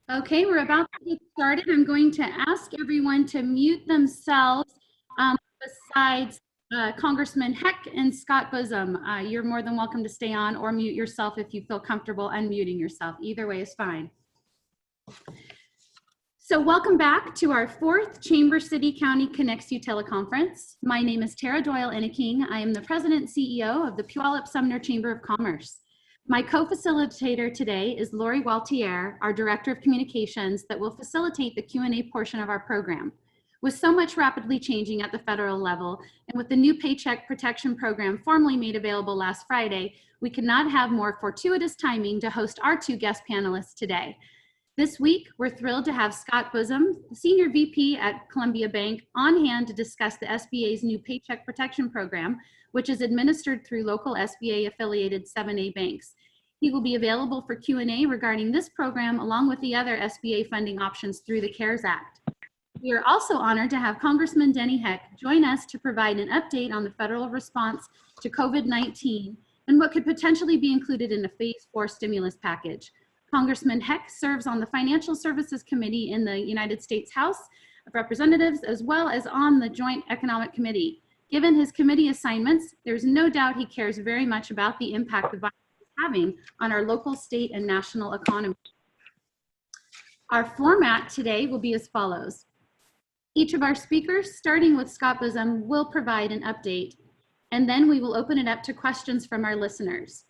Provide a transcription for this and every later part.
Okay, we're about to get started. I'm going to ask everyone to mute themselves besides Congressman Heck and Scott Bossom. You're more than welcome to stay on or mute yourself if you feel comfortable unmuting yourself. Either way is fine. So welcome back to our fourth Chamber City County Connects You teleconference. My name is Tara Doyle-Enneking. I am the President and CEO of the Puyallup-Sumner Chamber of Commerce. My co-facilitator today is Lori Waltier, our Director of Communications, that will facilitate the Q&A portion of our program. With so much rapidly changing at the federal level, and with the new Paycheck Protection Program formally made available last Friday, we could not have more fortuitous timing to host our two guest panelists today. This week, we're thrilled to have Scott Bossom, Senior VP at Columbia Bank, on hand to discuss the SBA's new Paycheck Protection Program, which is administered through local SBA-affiliated 7A banks. He will be available for Q&A regarding this program, along with the other SBA funding options through the CARES Act. We are also honored to have Congressman Denny Heck join us to provide an update on the federal response to COVID-19 and what could potentially be included in the Phase 4 stimulus package. Congressman Heck serves on the Financial Services Committee in the United States House of Representatives, as well as on the Joint Economic Committee. Given his committee assignments, there's no doubt he cares very much about the impact the virus is having on our local, state, and national economy. Our format today will be as follows. Each of our speakers, starting with Scott Bossom, will provide an update, and then we will open it up to questions from our listeners.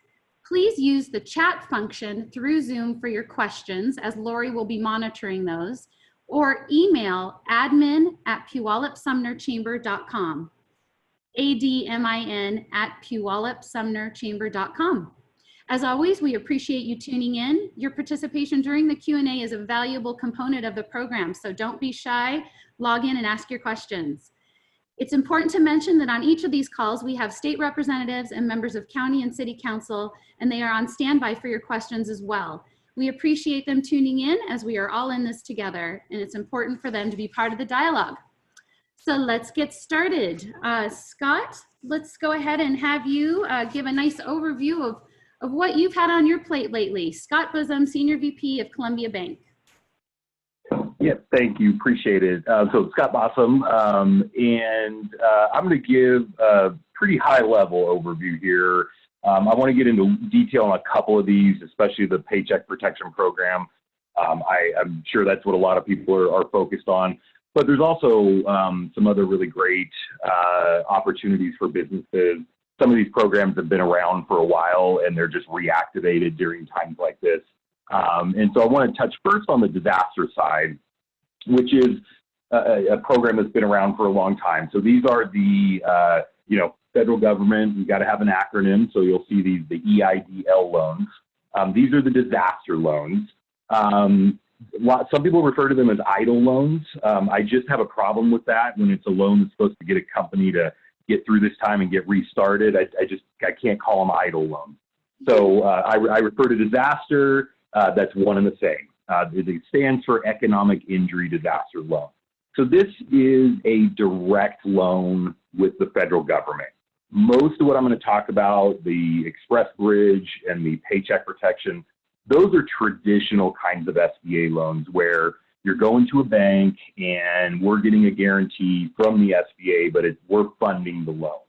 Please use the chat function through Zoom for your questions, as Lori will be monitoring those, or email admin@puyallupsumnerchamber.com, admin@puyallupsumnerchamber.com. As always, we appreciate you tuning in. Your participation during the Q&A is a valuable component of the program, so don't be shy. Log in and ask your questions. It's important to mention that on each of these calls, we have state representatives and members of county and city council, and they are on standby for your questions as well. We appreciate them tuning in as we are all in this together, and it's important for them to be part of the dialogue. So let's get started. Scott, let's go ahead and have you give a nice overview of what you've had on your plate lately. Scott Bossom, Senior VP of Columbia Bank. Yep, thank you, appreciate it. So Scott Bossom, and I'm going to give a pretty high-level overview here. I want to get into detail on a couple of these, especially the Paycheck Protection Program. I'm sure that's what a lot of people are focused on. But there's also some other really great opportunities for businesses. Some of these programs have been around for a while, and they're just reactivated during times like this. And so I want to touch first on the disaster side, which is a program that's been around for a long time. So these are the, federal government, we've got to have an acronym, so you'll see these, the EIDL loans. These are the disaster loans. Some people refer to them as idle loans. I just have a problem with that when it's a loan that's supposed to get a company to get through this time and get restarted. I can't call them idle loans. So I refer to disaster, that's one and the same. It stands for Economic Injury Disaster Loan. So this is a direct loan with the federal government. Most of what I'm going to talk about, the Express Bridge and the Paycheck Protection, those are traditional kinds of SBA loans where you're going to a bank and we're getting a guarantee from the SBA, but we're funding the loan.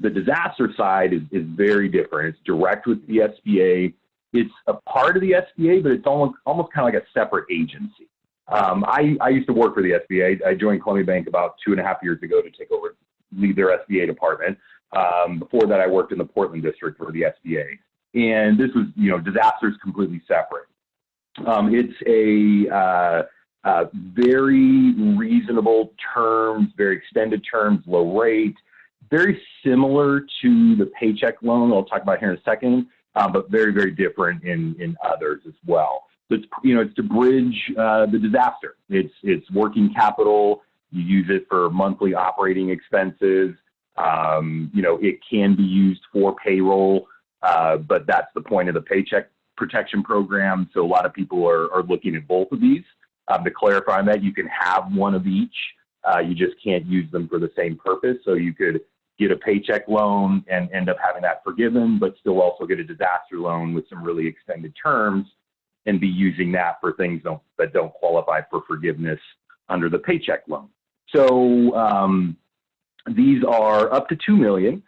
The disaster side is very different. It's direct with the SBA. It's a part of the SBA, but it's almost kind of like a separate agency. I used to work for the SBA. I joined Columbia Bank about 2.5 years ago to lead their SBA department. Before that, I worked in the Portland district for the SBA. And this was, disasters completely separate. It's a very reasonable terms, very extended terms, low rate, very similar to the paycheck loan I'll talk about here in a second. But very, very different in others as well. So it's to bridge the disaster. It's working capital. You use it for monthly operating expenses. It can be used for payroll, but that's the point of the Paycheck Protection Program. So a lot of people are looking at both of these. To clarify that, you can have one of each. You just can't use them for the same purpose. So you could get a paycheck loan and end up having that forgiven, but still also get a disaster loan with some really extended terms. and be using that for things that don't qualify for forgiveness under the paycheck loan. So these are up to $2 million.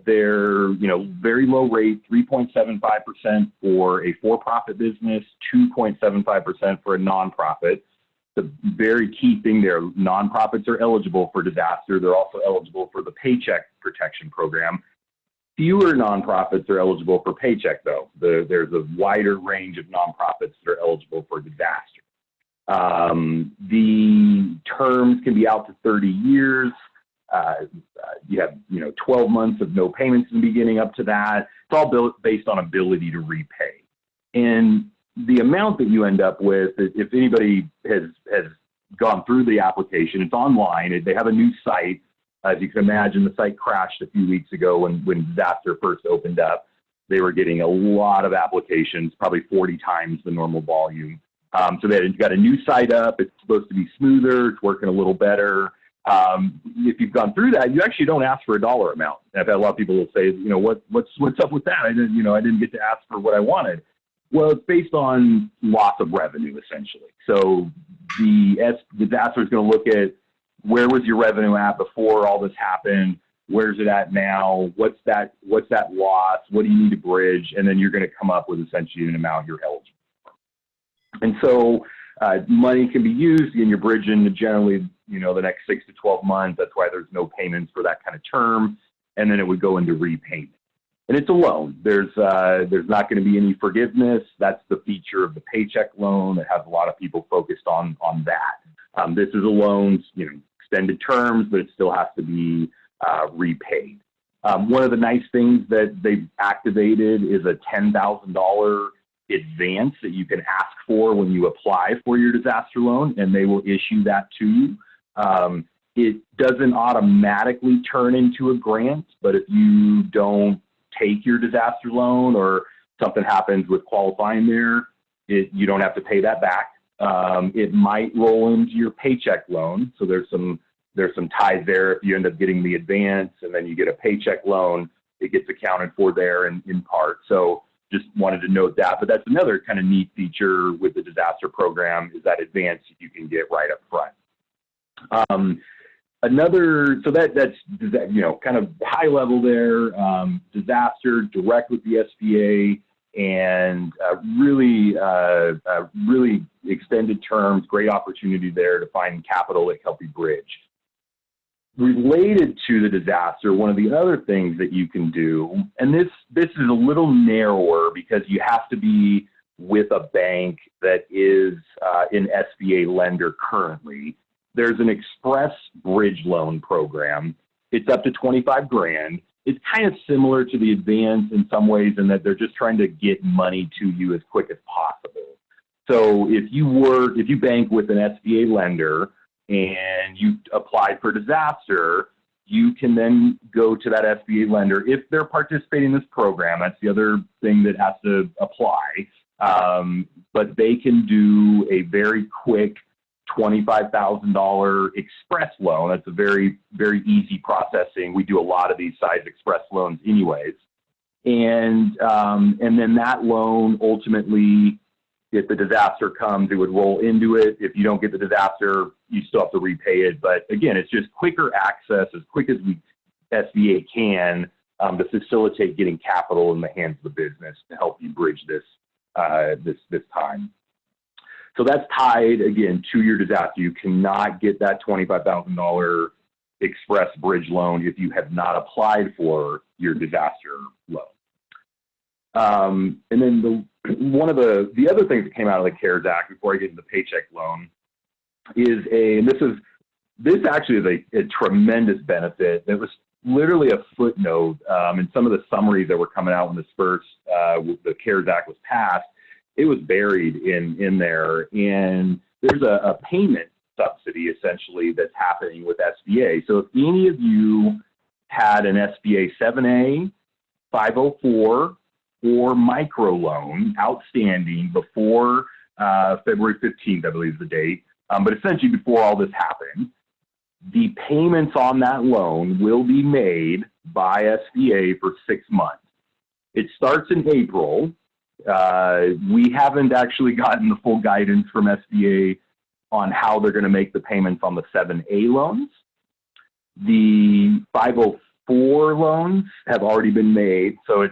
They're, very low rate, 3.75% for a for-profit business, 2.75% for a nonprofit. The very key thing there, nonprofits are eligible for disaster. They're also eligible for the Paycheck Protection Program. Fewer nonprofits are eligible for paycheck, though. There's a wider range of nonprofits that are eligible for disaster. The terms can be out to 30 years. You have, 12 months of no payments in the beginning up to that. It's all based on ability to repay. And the amount that you end up with, if anybody has gone through the application, it's online. They have a new site. As you can imagine, the site crashed a few weeks ago when disaster first opened up. They were getting a lot of applications, probably 40 times the normal volume. So they've got a new site up. It's supposed to be smoother. It's working a little better. If you've gone through that, you actually don't ask for a dollar amount. I've had a lot of people will say, what's up with that? I didn't get to ask for what I wanted. Well, it's based on loss of revenue, essentially. So the disaster is going to look at where was your revenue at before all this happened? Where's it at now? What's that loss? What do you need to bridge? And then you're going to come up with essentially an amount you're eligible for. And so money can be used in your bridging generally, the next 6 to 12 months. That's why there's no payments for that kind of term. And then it would go into repayment. And it's a loan. There's not going to be any forgiveness. That's the feature of the paycheck loan that has a lot of people focused on that. This is a loan, extended terms, but it still has to be repaid. One of the nice things that they've activated is a $10,000 advance that you can ask for when you apply for your disaster loan, and they will issue that to you. It doesn't automatically turn into a grant, but if you don't take your disaster loan or something happens with qualifying there, you don't have to pay that back. It might roll into your paycheck loan. So there's some ties there. If you end up getting the advance and then you get a paycheck loan, it gets accounted for there in part. So just wanted to note that. But that's another kind of neat feature with the disaster program is that advance you can get right up front. So that's kind of high level there, disaster, direct with the SBA, and really extended terms, great opportunity there to find capital that help you bridge. Related to the disaster, one of the other things that you can do, and this is a little narrower because you have to be with a bank that is an SBA lender currently. There's an express bridge loan program. It's up to $25,000. It's kind of similar to the advance in some ways in that they're just trying to get money to you as quick as possible. So if you bank with an SBA lender and you apply for disaster, you can then go to that SBA lender if they're participating in this program. That's the other thing that has to apply. But they can do a very quick $25,000 express loan. That's a very, very easy processing. We do a lot of these size express loans anyways. And then that loan ultimately, if the disaster comes, it would roll into it. If you don't get the disaster, you still have to repay it. But again, it's just quicker access, as quick as SBA can, to facilitate getting capital in the hands of the business to help you bridge this time. So that's tied, again, to your disaster. You cannot get that $25,000 express bridge loan if you have not applied for your disaster loan. And then one of the other things that came out of the CARES Act, before I get into the paycheck loan, is this actually is a tremendous benefit. It was literally a footnote in some of the summaries that were coming out when the CARES Act was passed. It was buried in there, and there's a payment subsidy essentially that's happening with SBA. So if any of you had an SBA 7A, 504, or microloan outstanding before February 15th, I believe is the date, but essentially before all this happened, the payments on that loan will be made by SBA for 6 months. It starts in April, We haven't actually gotten the full guidance from SBA on how they're going to make the payments on the 7A loans. The 504 loans have already been made. So if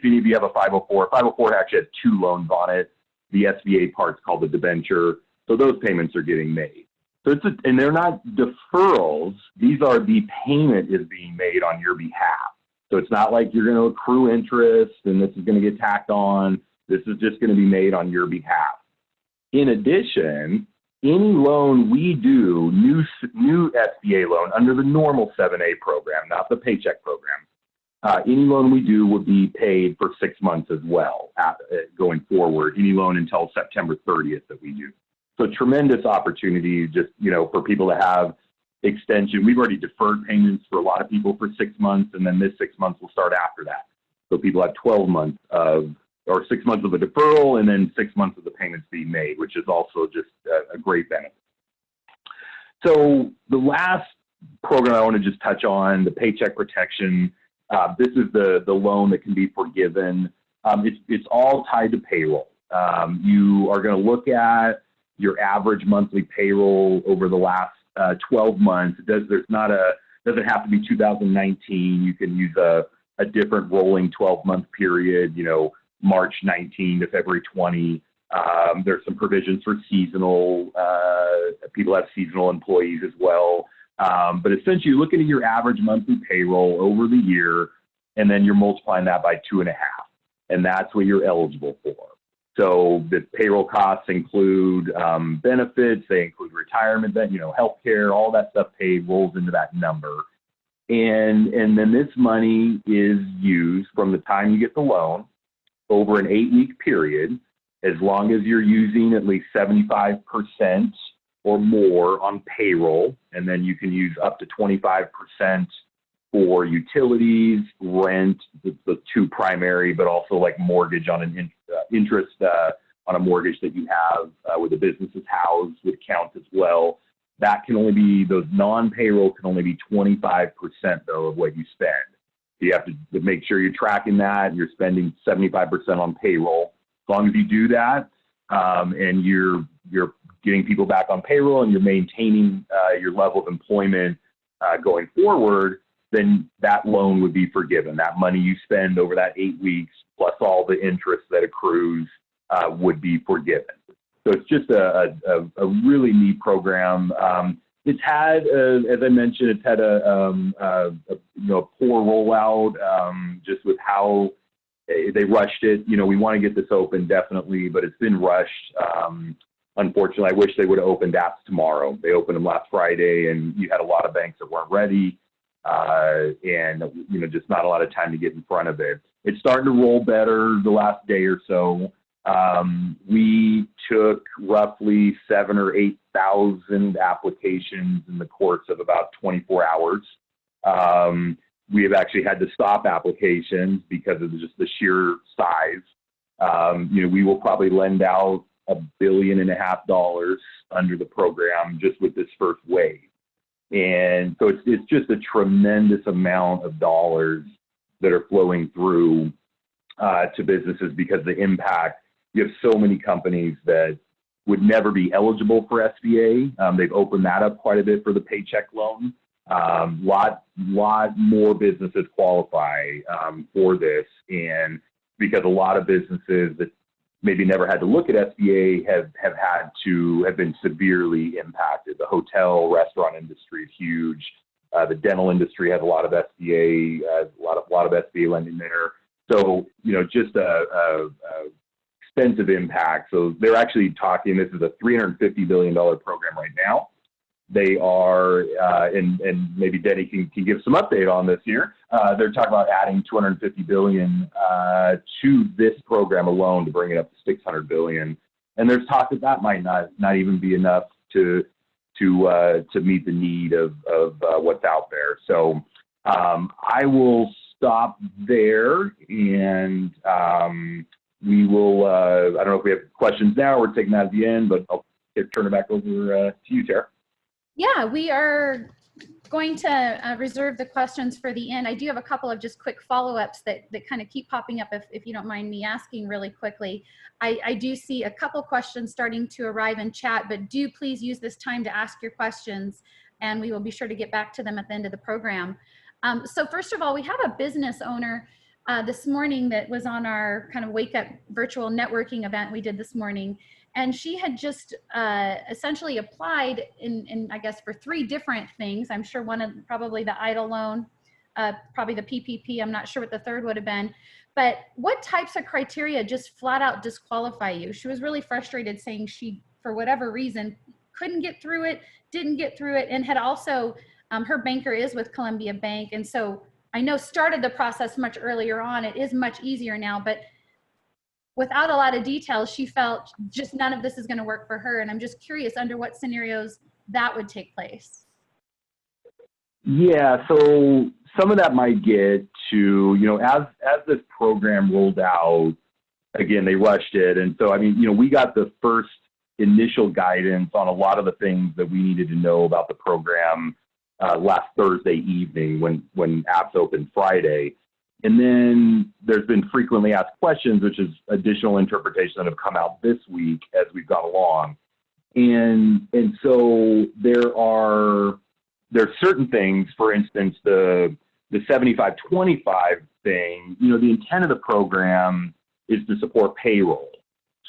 any of you have a 504 actually has 2 loans on it. The SBA part's called the debenture. So those payments are getting made. So and they're not deferrals. These are the payment is being made on your behalf. So it's not like you're going to accrue interest and this is going to get tacked on. This is just going to be made on your behalf. In addition, any loan we do, new SBA loan under the normal 7A program, not the paycheck program, any loan we do would be paid for 6 months as well going forward, any loan until September 30th that we do. So tremendous opportunity just, for people to have extension. We've already deferred payments for a lot of people for 6 months, and then this 6 months will start after that. So people have 12 months or 6 months of a deferral and then 6 months of the payments being made, which is also just a great benefit. So the last program I want to just touch on, the Paycheck Protection. This is the loan that can be forgiven. It's all tied to payroll. You are going to look at your average monthly payroll over the last 12 months. Doesn't have to be 2019. You can use a different rolling 12-month period, March 19 to February 20. There's some provisions for seasonal. People have seasonal employees as well. But essentially, you're looking at your average monthly payroll over the year, and then you're multiplying that by 2.5, and that's what you're eligible for. So the payroll costs include benefits, they include retirement, healthcare, all that stuff paid rolls into that number. And then this money is used from the time you get the loan over an 8-week period, as long as you're using at least 75% or more on payroll, and then you can use up to 25% for utilities, rent, the 2 primary, but also like mortgage on an interest on a mortgage that you have where the business is housed would count as well. That can only be, those non-payroll can only be 25% though of what you spend. So you have to make sure you're tracking that, you're spending 75% on payroll. As long as you do that, and you're getting people back on payroll and you're maintaining your level of employment going forward, then that loan would be forgiven. That money you spend over that 8 weeks plus all the interest that accrues would be forgiven. So it's just a really neat program. It's had, as I mentioned, it's had a poor rollout just with how they rushed it. We want to get this open definitely, but it's been rushed. Unfortunately, I wish they would have opened apps tomorrow. They opened them last Friday, and you had a lot of banks that weren't ready, and just not a lot of time to get in front of it. It's starting to roll better the last day or so. We took roughly 7,000 or 8,000 applications in the course of about 24 hours. We have actually had to stop applications because of just the sheer size. We will probably lend out $1.5 billion under the program just with this first wave. And so it's just a tremendous amount of dollars that are flowing through to businesses because the impact, you have so many companies that would never be eligible for SBA. They've opened that up quite a bit for the paycheck loan. Lot more businesses qualify for this, and because a lot of businesses that maybe never had to look at SBA have been severely impacted. The hotel, restaurant industry is huge. The dental industry has a lot of SBA, a lot of SBA lending there. So just a extensive impact. So they're actually talking. This is a $350 billion program right now. They are, and maybe Denny can give some update on this here. They're talking about adding $250 billion to this program alone to bring it up to $600 billion. And there's talk that might not even be enough to meet the need of what's out there. So I will stop there, and we will. I don't know if we have questions now. We're taking that at the end, but I'll turn it back over to you, Tara. Yeah, we are going to reserve the questions for the end. I do have a couple of just quick follow-ups that kind of keep popping up if you don't mind me asking really quickly. I do see a couple questions starting to arrive in chat, but do please use this time to ask your questions, and we will be sure to get back to them at the end of the program. So first of all, we have a business owner this morning that was on our kind of wake up virtual networking event we did this morning. And she had just essentially applied in, I guess, for 3 different things. I'm sure one of probably the EIDL loan, probably the PPP. I'm not sure what the third would have been. But what types of criteria just flat out disqualify you? She was really frustrated, saying she, for whatever reason, couldn't get through it, didn't get through it, and had also, her banker is with Columbia Bank. And so I know started the process much earlier on. It is much easier now, but without a lot of details, she felt just none of this is going to work for her. And I'm just curious under what scenarios that would take place. Yeah, so some of that might get to, as this program rolled out, again, they rushed it. And so, I mean, we got the first initial guidance on a lot of the things that we needed to know about the program last Thursday evening when apps opened Friday. And then there's been frequently asked questions, which is additional interpretation that have come out this week as we've gone along. And so there's certain things, for instance, the 75-25 thing, the intent of the program is to support payroll.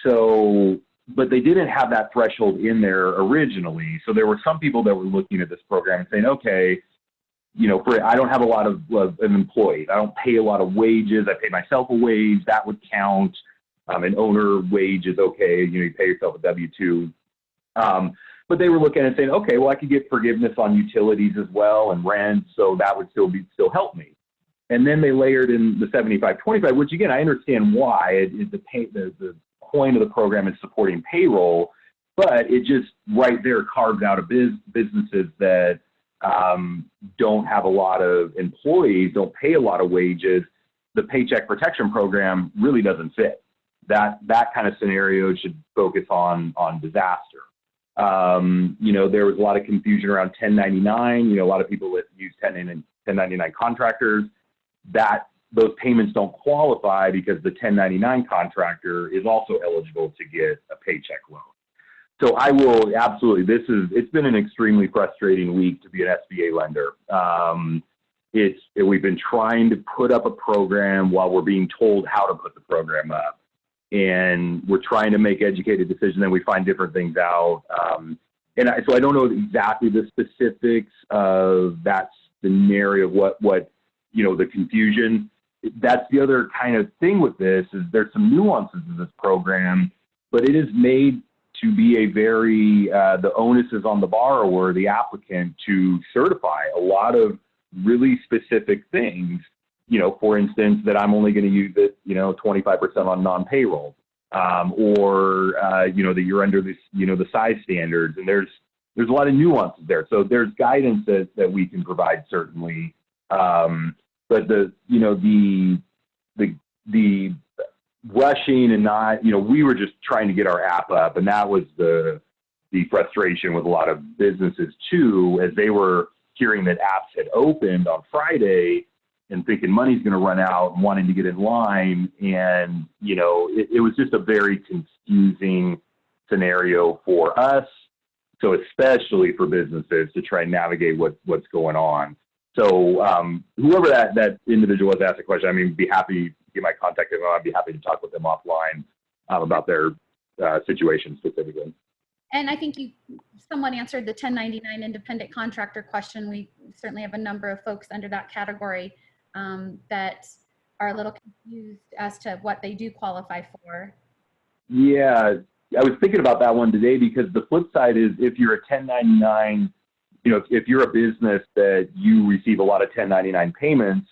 So, but they didn't have that threshold in there originally. So there were some people that were looking at this program and saying, okay, I don't have a lot of employees. I don't pay a lot of wages. I pay myself a wage. That would count. An owner wage is okay. You pay yourself a W-2. But they were looking at it saying, okay, well, I could get forgiveness on utilities as well and rent, so that would still help me. And then they layered in the 75-25, which again, I understand why. The point of the program is supporting payroll, but it just right there carved out of businesses that don't have a lot of employees, don't pay a lot of wages. The Paycheck Protection Program really doesn't fit. That kind of scenario should focus on disaster. There was a lot of confusion around 1099. A lot of people that use 1099 contractors, those payments don't qualify because the 1099 contractor is also eligible to get a paycheck loan. So I will absolutely, it's been an extremely frustrating week to be an SBA lender. We've been trying to put up a program while we're being told how to put the program up. And we're trying to make educated decisions, and we find different things out. So I don't know exactly the specifics of that scenario, what the confusion. That's the other kind of thing with this, is there's some nuances in this program, but it is made to be a very, the onus is on the borrower, the applicant, to certify a lot of really specific things. For instance, that I'm only going to use it, 25% on non-payroll, or, that you're under this, the size standards, and there's a lot of nuances there. So there's guidance that we can provide, certainly. But the rushing and not, we were just trying to get our app up, and that was the frustration with a lot of businesses too, as they were hearing that apps had opened on Friday and thinking money's going to run out and wanting to get in line. And, it was just a very confusing scenario for us. So especially for businesses to try and navigate what's going on. So whoever that individual was asked a question, be happy to get my contact info. I'd be happy to talk with them offline about their situation specifically. And I think someone answered the 1099 independent contractor question. We certainly have a number of folks under that category that are a little confused as to what they do qualify for. Yeah, I was thinking about that one today, because the flip side is, if you're a 1099, if you're a business that you receive a lot of 1099 payments,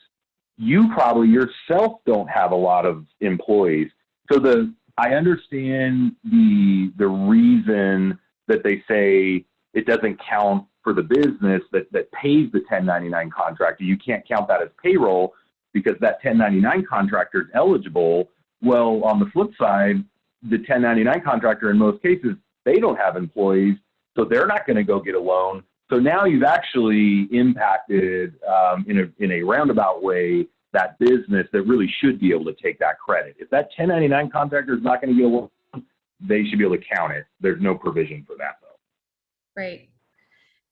you probably yourself don't have a lot of employees. So I understand the reason that they say it doesn't count for the business that pays the 1099 contractor. You can't count that as payroll because that 1099 contractor is eligible. Well, on the flip side, the 1099 contractor, in most cases, they don't have employees, so they're not going to go get a loan. So now you've actually impacted in a roundabout way that business that really should be able to take that credit. If that 1099 contractor is not going to get a loan, they should be able to count it. There's no provision for that, though. Right.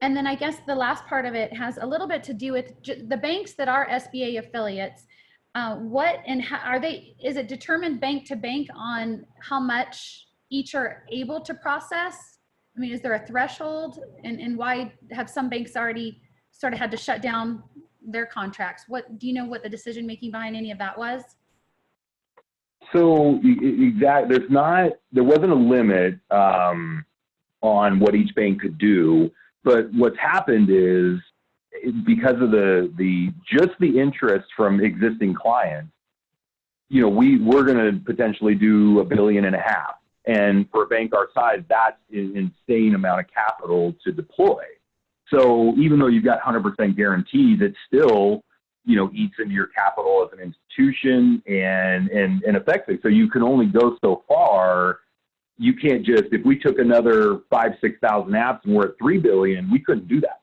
And then I guess the last part of it has a little bit to do with the banks that are SBA affiliates. What and how are they? Is it determined bank to bank on how much each are able to process? I mean, is there a threshold? And why have some banks already sort of had to shut down their contracts? What do you know what the decision making behind any of that was? So there wasn't a limit on what each bank could do, but what's happened is because of just the interest from existing clients, we're going to potentially do $1.5 billion. And for a bank our size, that's an insane amount of capital to deploy. So even though you've got 100% guarantees, it still, eats into your capital as an institution and affects it. So you can only go so far. You can't just, if we took another 5,000, 6,000 apps and we're at 3 billion, we couldn't do that.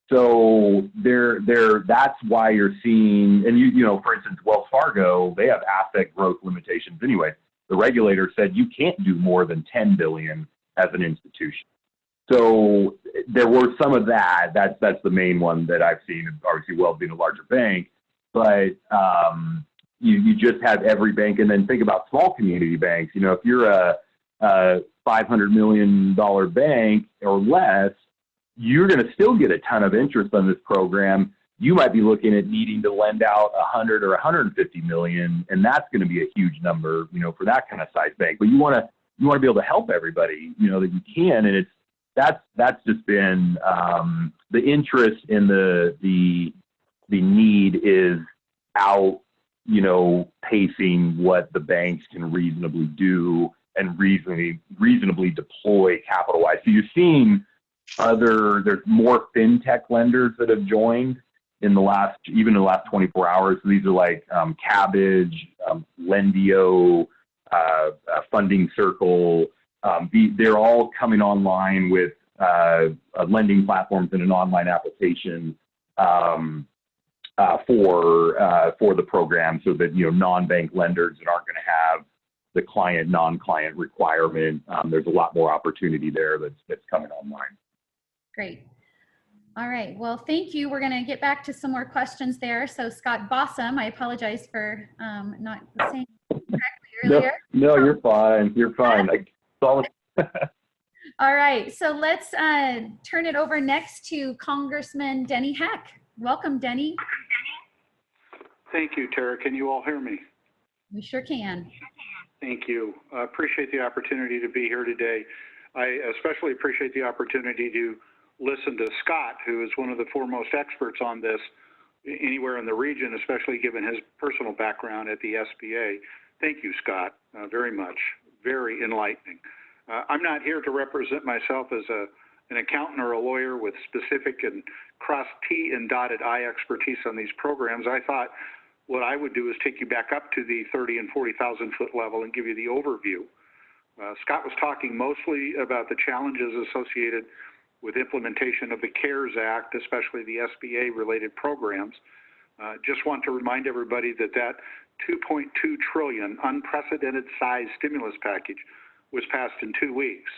So that's why you're seeing, and for instance, Wells Fargo, they have asset growth limitations anyway. The regulator said you can't do more than 10 billion as an institution. So there were some of that. That's the main one that I've seen. Obviously, Wells being a larger bank, but you just have every bank, and then think about small community banks. If you're a $500 million bank or less, you're going to still get a ton of interest on this program. You might be looking at needing to lend out 100 or 150 million, and that's going to be a huge number, for that kind of size bank. But you want to be able to help everybody, that you can, and that's just been the interest in the need is out, pacing what the banks can reasonably do and reasonably deploy capital-wise. So you're seeing there's more fintech lenders that have joined in the last 24 hours. So these are like Cabbage, Lendio, Funding Circle. They're all coming online with lending platforms and an online application for the program, so that non-bank lenders that aren't going to have the non-client requirement. There's a lot more opportunity there that's coming online. Great. All right. Well, thank you. We're going to get back to some more questions there. So Scott Bossom, I apologize for not saying correctly earlier. No, you're fine. You're fine. All right. So let's turn it over next to Congressman Denny Heck. Welcome, Denny. Thank you, Tara. Can you all hear me? We sure can. Thank you. I appreciate the opportunity to be here today. I especially appreciate the opportunity to listen to Scott, who is one of the foremost experts on this anywhere in the region, especially given his personal background at the SBA. Thank you, Scott, very much. Very enlightening. I'm not here to represent myself as an accountant or a lawyer with specific and cross T and dotted I expertise on these programs. I thought what I would do is take you back up to the 30 and 40,000 foot level and give you the overview. Scott was talking mostly about the challenges associated with implementation of the CARES Act, especially the SBA related programs. Just want to remind everybody that 2.2 trillion unprecedented size stimulus package was passed in 2 weeks,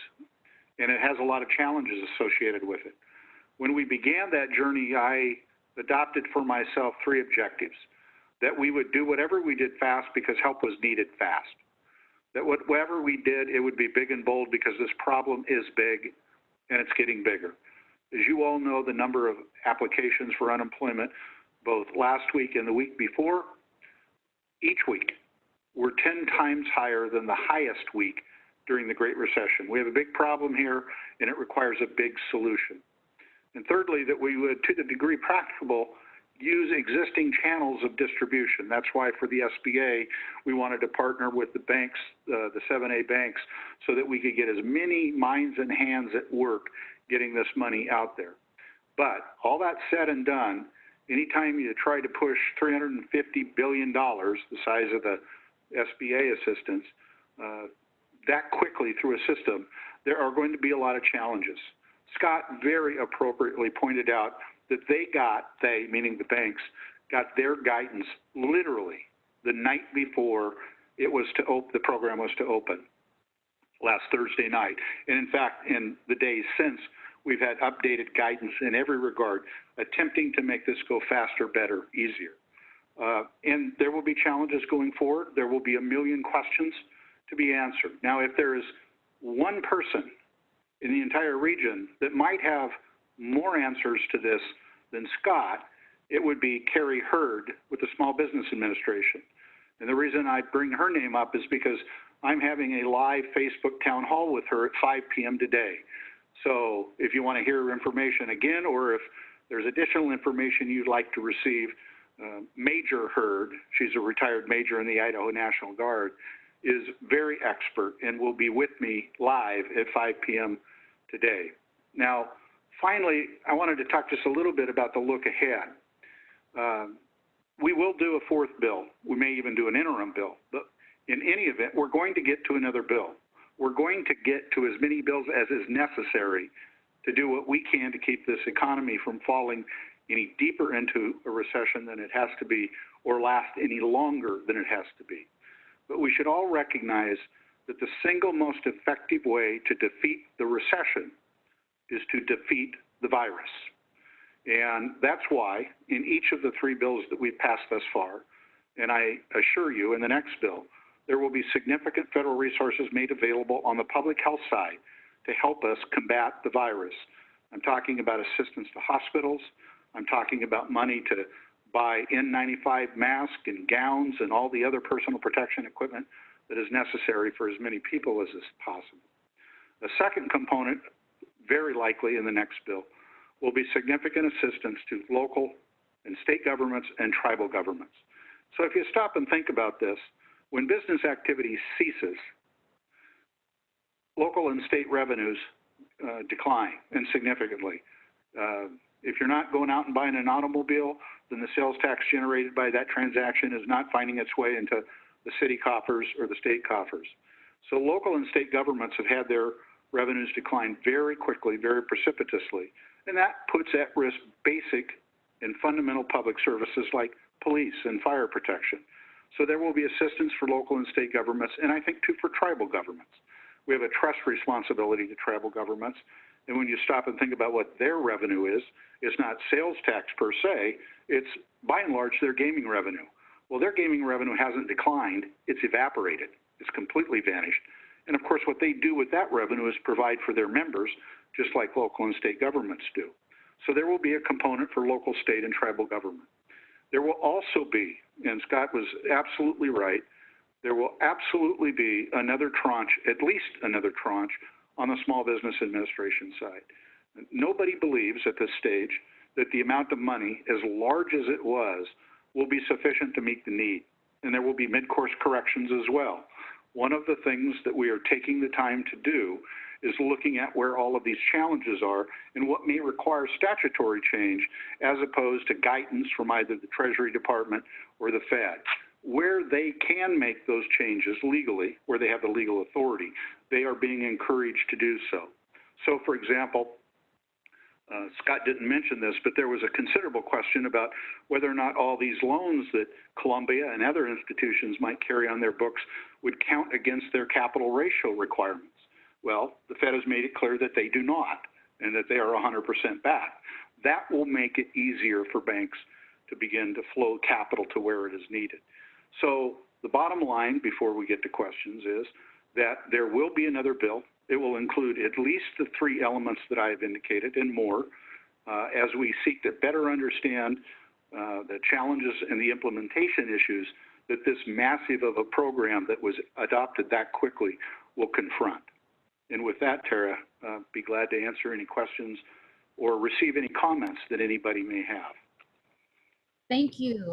and it has a lot of challenges associated with it. When we began that journey, I adopted for myself 3 objectives: that we would do whatever we did fast because help was needed fast, that whatever we did, it would be big and bold because this problem is big and it's getting bigger. As you all know, the number of applications for unemployment, both last week and the week before, each week, were 10 times higher than the highest week during the Great Recession. We have a big problem here, and it requires a big solution. And thirdly, that we would, to the degree practicable, use existing channels of distribution. That's why for the SBA, we wanted to partner with the banks, the 7A banks, so that we could get as many minds and hands at work getting this money out there. But all that said and done, anytime you try to push $350 billion, the size of the SBA assistance, that quickly through a system, there are going to be a lot of challenges. Scott very appropriately pointed out that they, meaning the banks, got their guidance literally the night before the program was to open last Thursday night. And in fact, in the days since, we've had updated guidance in every regard, attempting to make this go faster, better, easier. And there will be challenges going forward. There will be a million questions to be answered. Now, if there is one person in the entire region that might have more answers to this than Scott, it would be Carrie Hurd with the Small Business Administration. And the reason I bring her name up is because I'm having a live Facebook town hall with her at 5 p.m. today. So if you want to hear her information again, or if there's additional information you'd like to receive, Major Hurd, she's a retired major in the Idaho National Guard, is very expert and will be with me live at 5 p.m. today. Now, finally, I wanted to talk just a little bit about the look ahead. We will do a fourth bill. We may even do an interim bill. But in any event, we're going to get to another bill. We're going to get to as many bills as is necessary to do what we can to keep this economy from falling any deeper into a recession than it has to be, or last any longer than it has to be. But we should all recognize that the single most effective way to defeat the recession is to defeat the virus. And that's why in each of the three bills that we've passed thus far, and I assure you in the next bill, there will be significant federal resources made available on the public health side to help us combat the virus. I'm talking about assistance to hospitals. I'm talking about money to buy N95 masks and gowns and all the other personal protection equipment that is necessary for as many people as is possible. The second component, very likely in the next bill, will be significant assistance to local and state governments and tribal governments. So if you stop and think about this, when business activity ceases, local and state revenues decline insignificantly. If you're not going out and buying an automobile, then the sales tax generated by that transaction is not finding its way into the city coffers or the state coffers. So local and state governments have had their revenues decline very quickly, very precipitously, and that puts at risk basic and fundamental public services like police and fire protection. So there will be assistance for local and state governments, and I think too for tribal governments. We have a trust responsibility to tribal governments, and when you stop and think about what their revenue is, it's not sales tax per se, it's by and large their gaming revenue. Well, their gaming revenue hasn't declined, it's evaporated, it's completely vanished. And of course, what they do with that revenue is provide for their members, just like local and state governments do. So there will be a component for local, state, and tribal government. There will also be, and Scott was absolutely right, there will absolutely be another tranche, at least another tranche, on the Small Business Administration side. Nobody believes at this stage that the amount of money, as large as it was, will be sufficient to meet the need. And there will be mid-course corrections as well. One of the things that we are taking the time to do is looking at where all of these challenges are and what may require statutory change as opposed to guidance from either the Treasury Department or the Fed. Where they can make those changes legally, where they have the legal authority, they are being encouraged to do so. So, for example, Scott didn't mention this, but there was a considerable question about whether or not all these loans that Columbia and other institutions might carry on their books would count against their capital ratio requirements. Well, the Fed has made it clear that they do not, and that they are 100% back. That will make it easier for banks to begin to flow capital to where it is needed. So the bottom line, before we get to questions, is that there will be another bill. It will include at least the three elements that I have indicated and more as we seek to better understand the challenges and the implementation issues that this massive of a program that was adopted that quickly will confront. And with that, Tara, be glad to answer any questions or receive any comments that anybody may have. Thank you.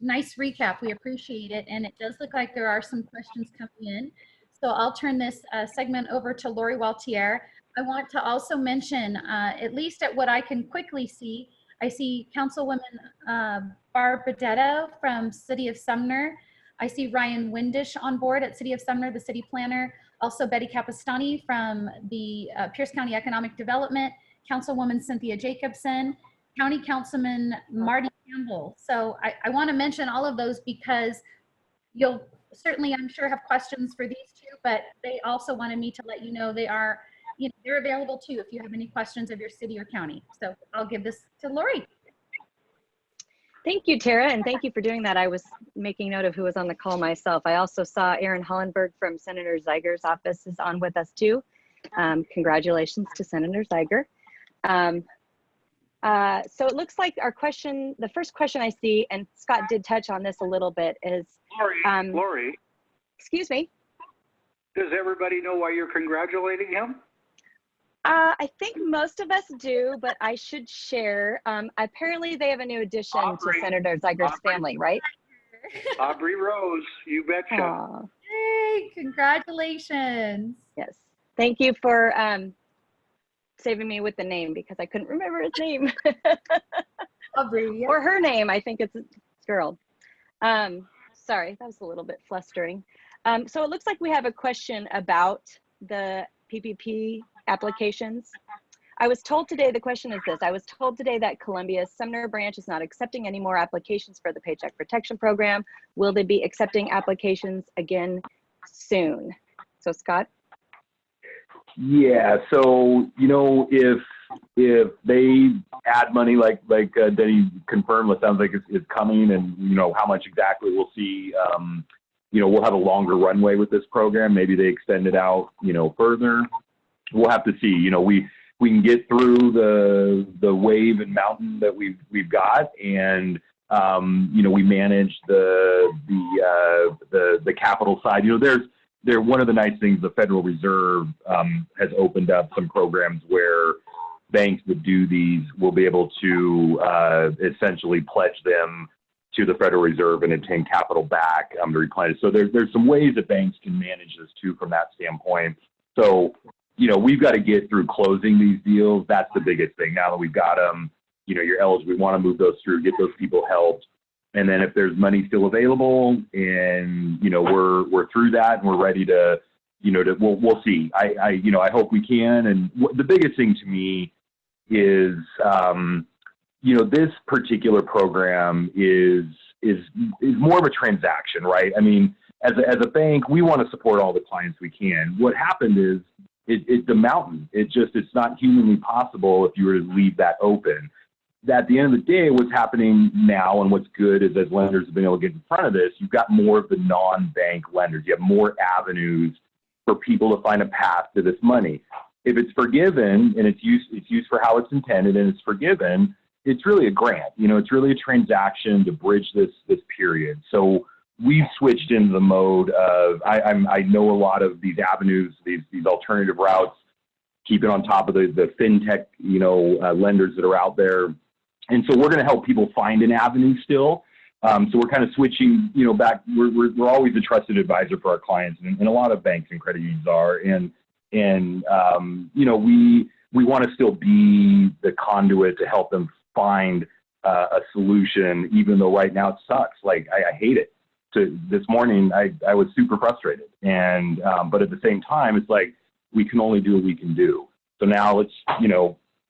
Nice recap. We appreciate it. And it does look like there are some questions coming in. So I'll turn this segment over to Lori Waltier. I want to also mention, at least at what I can quickly see, I see Councilwoman Barb Bedetto from City of Sumner. I see Ryan Windish on board at City of Sumner, the city planner. Also Betty Capistani from the Pierce County Economic Development, Councilwoman Cynthia Jacobson, County Councilman Marty Campbell. So I want to mention all of those because you'll certainly, I'm sure, have questions for these two, but they also wanted me to let you know they are, they're available too if you have any questions of your city or county. So I'll give this to Lori. Thank you, Tara, and thank you for doing that. I was making note of who was on the call myself. I also saw Aaron Hollenberg from Senator Zeiger's office is on with us too. Congratulations to Senator Zeiger. So it looks like our question, the first question I see, and Scott did touch on this a little bit, is Lori. Excuse me. Does everybody know why you're congratulating him? I think most of us do, but I should share. Apparently they have a new addition to Senator Zeiger's family, right? Aubrey Rose, you betcha. Aww. Yay, congratulations. Yes. Thank you for saving me with the name because I couldn't remember his name. Aubrey, yeah. Or her name, I think it's a girl. Sorry, that was a little bit flustering. So it looks like we have a question about the PPP applications. I was told today, the question is this, I was told today that Columbia's Sumner branch is not accepting any more applications for the Paycheck Protection Program. Will they be accepting applications again soon? So Scott? Yeah, so, if they add money like Denny confirmed, it sounds like it's coming, and, how much exactly we'll see, we'll have a longer runway with this program. Maybe they extend it out, further. We'll have to see. We can get through the wave and mountain that we've got, and we manage the capital side. One of the nice things, the Federal Reserve has opened up some programs where banks that do these will be able to essentially pledge them to the Federal Reserve and obtain capital back to replenish. So there's some ways that banks can manage this too from that standpoint. So, we've got to get through closing these deals. That's the biggest thing. Now that we've got them, you're eligible. We want to move those through, get those people helped. And then if there's money still available and, we're through that and we're ready to, we'll see. I hope we can. And the biggest thing to me is, this particular program is more of a transaction, right? I mean, as a bank, we want to support all the clients we can. What happened is it's a mountain. It's not humanly possible if you were to leave that open. At the end of the day, what's happening now and what's good is as lenders have been able to get in front of this, you've got more of the non-bank lenders. You have more avenues for people to find a path to this money. If it's forgiven and it's used for how it's intended and it's forgiven, it's really a grant. It's really a transaction to bridge this period. So we've switched into the mode of, I know a lot of these avenues, these alternative routes, keeping on top of the fintech, lenders that are out there. And so we're going to help people find an avenue still. So we're kind of switching, back. We're always a trusted advisor for our clients, and a lot of banks and credit unions are. And we want to still be the conduit to help them find a solution, even though right now it sucks. Like I hate it. This morning I was super frustrated, and but at the same time it's like we can only do what we can do. So now let's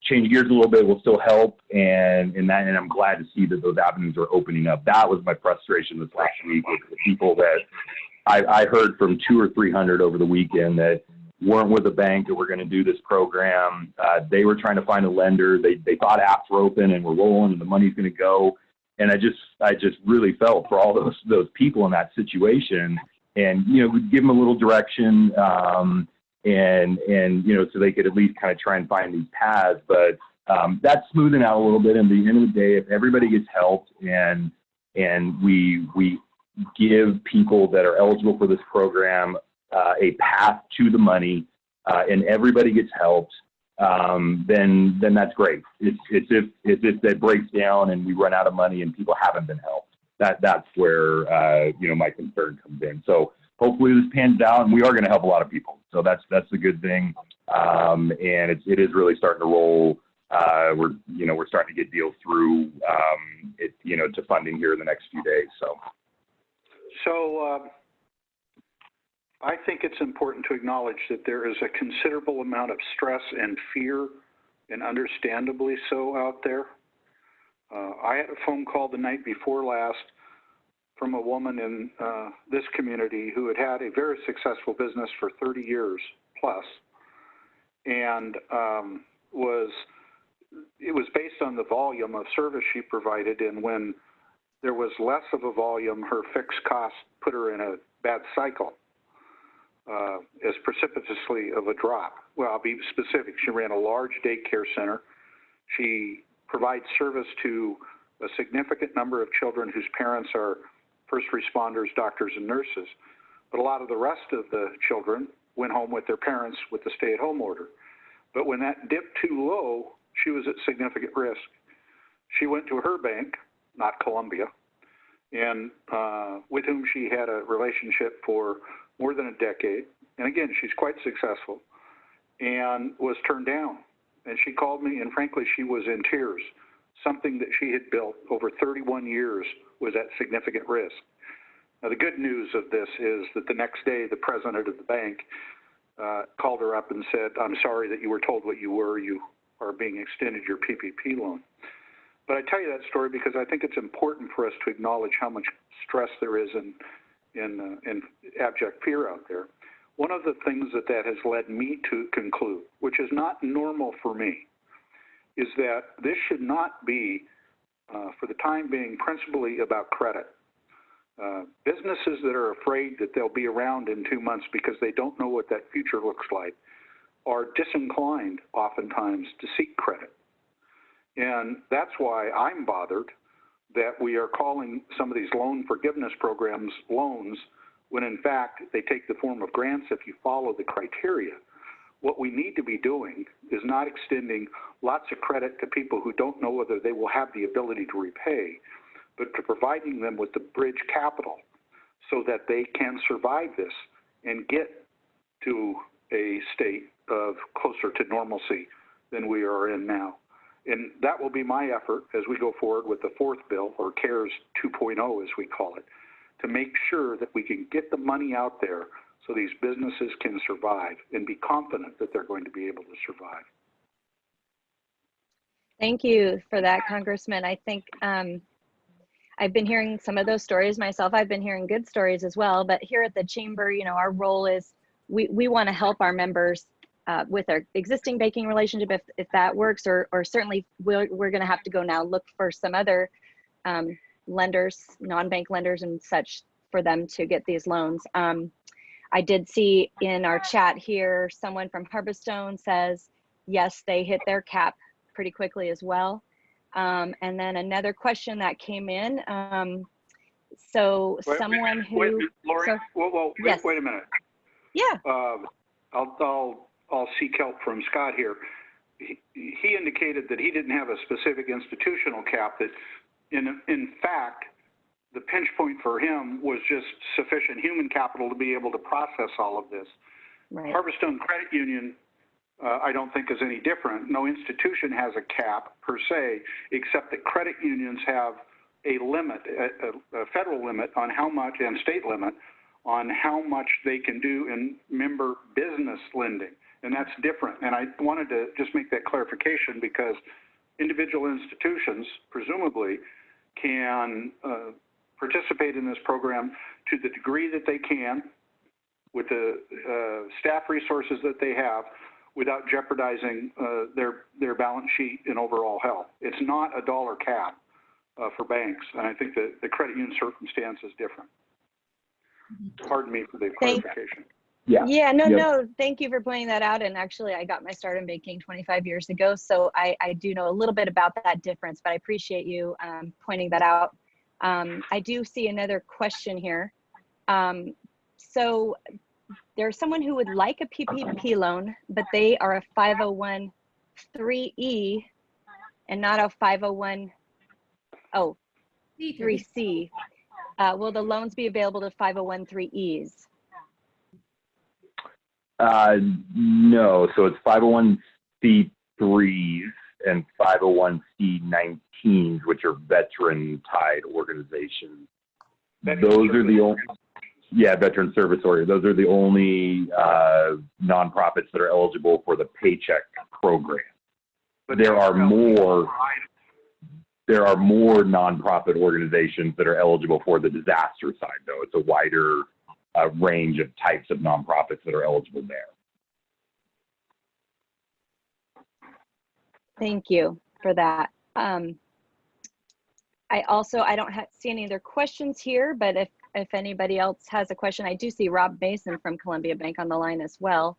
change gears a little bit. We'll still help, and I'm glad to see that those avenues are opening up. That was my frustration this last week with the people that I heard from 200 or 300 over the weekend that weren't with a bank that were going to do this program. They were trying to find a lender. They thought apps were open and were rolling and the money's going to go. And I just really felt for all those people in that situation, and we'd give them a little direction, and so they could at least kind of try and find these paths. But that's smoothing out a little bit. And at the end of the day, if everybody gets helped and we give people that are eligible for this program a path to the money, and everybody gets helped, then that's great. It's if that breaks down and we run out of money and people haven't been helped. That's where my concern comes in. So hopefully this pans out, and we are going to help a lot of people. So that's the good thing, and it is really starting to roll. We're starting to get deals through to funding here in the next few days. So I think it's important to acknowledge that there is a considerable amount of stress and fear, and understandably so, out there. I had a phone call the night before last from a woman in this community who had had a very successful business for 30 years plus, and it was based on the volume of service she provided, and when there was less of a volume, her fixed costs put her in a bad cycle, as precipitously of a drop. Well, I'll be specific. She ran a large daycare center. She provides service to a significant number of children whose parents are first responders, doctors, and nurses. But a lot of the rest of the children went home with their parents with the stay-at-home order. But when that dipped too low, she was at significant risk. She went to her bank, not Columbia, and with whom she had a relationship for more than a decade. And again, she's quite successful, and was turned down. And she called me, and frankly, she was in tears. Something that she had built over 31 years was at significant risk. Now, the good news of this is that the next day, the president of the bank called her up and said, "I'm sorry that you were told what you were. You are being extended your PPP loan." But I tell you that story because I think it's important for us to acknowledge how much stress there is in abject fear out there. One of the things that has led me to conclude, which is not normal for me, is that this should not be, for the time being, principally about credit. Businesses that are afraid that they'll be around in 2 months because they don't know what that future looks like are disinclined oftentimes to seek credit. And that's why I'm bothered that we are calling some of these loan forgiveness programs loans when in fact they take the form of grants if you follow the criteria. What we need to be doing is not extending lots of credit to people who don't know whether they will have the ability to repay, but to providing them with the bridge capital so that they can survive this and get to a state of closer to normalcy than we are in now. And that will be my effort as we go forward with the fourth bill, or CARES 2.0 as we call it, to make sure that we can get the money out there so these businesses can survive and be confident that they're going to be able to survive. Thank you for that, Congressman. I think I've been hearing some of those stories myself. I've been hearing good stories as well, but here at the Chamber, you know, our role is we want to help our members with our existing banking relationship if that works, or certainly we're going to have to go now look for some other lenders, non-bank lenders and such, for them to get these loans. I did see in our chat here, someone from Harvestone says, yes, they hit their cap pretty quickly as well. And then another question that came in. Lori, yes. Wait a minute. Yeah. I'll seek help from Scott here. He indicated that he didn't have a specific institutional cap, that in fact, the pinch point for him was just sufficient human capital to be able to process all of this. Right. Harvestone Credit Union, I don't think is any different. No institution has a cap per se, except that credit unions have a limit, a federal limit on how much, and state limit on how much they can do in member business lending. And that's different. And I wanted to just make that clarification because individual institutions, presumably, can participate in this program to the degree that they can with the staff resources that they have without jeopardizing their balance sheet and overall health. It's not a dollar cap for banks. And I think that the credit union circumstance is different. Pardon me for the clarification. Yeah, no, thank you for pointing that out. And actually, I got my start in banking 25 years ago, so I do know a little bit about that difference, but I appreciate you pointing that out. I do see another question here. So there's someone who would like a PPP loan, but they are a 501(3)(e) and not a 501(3)(c). Will the loans be available to 501(3)(es)? No, so it's 501c3s and 501c19s, which are veteran-tied organizations. Those are the only. Yeah, veteran service oriented. Those are the only nonprofits that are eligible for the paycheck program. But there are more nonprofit organizations that are eligible for the disaster side, though. It's a wider range of types of nonprofits that are eligible there. Thank you for that. I don't see any other questions here, but if anybody else has a question, I do see Rob Mason from Columbia Bank on the line as well.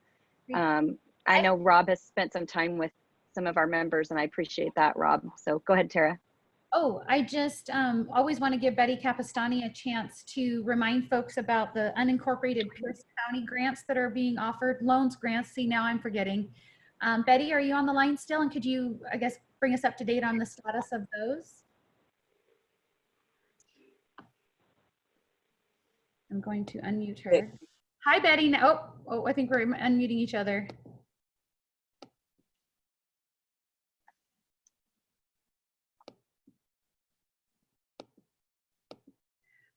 I know Rob has spent some time with some of our members, and I appreciate that, Rob. So go ahead, Tara. Oh, I just always want to give Betty Capistani a chance to remind folks about the unincorporated Pierce County grants that are being offered, loans grants. See, now I'm forgetting. Betty, are you on the line still? And could you, I guess, bring us up to date on the status of those? I'm going to unmute her. Hi, Betty. Oh, I think we're unmuting each other.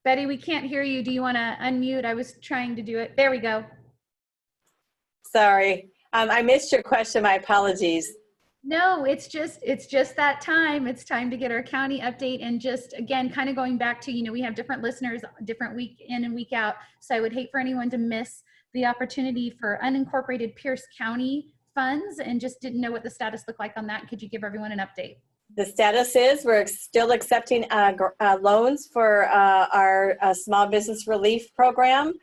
Betty, we can't hear you. Do you want to unmute? I was trying to do it. There we go. Sorry, I missed your question. My apologies. No, it's just that time. It's time to get our county update, and just again, kind of going back to, we have different listeners, different week in and week out. So I would hate for anyone to miss the opportunity for unincorporated Pierce County funds, and just didn't know what the status looked like on that. Could you give everyone an update? The status is we're still accepting loans for our small business relief program.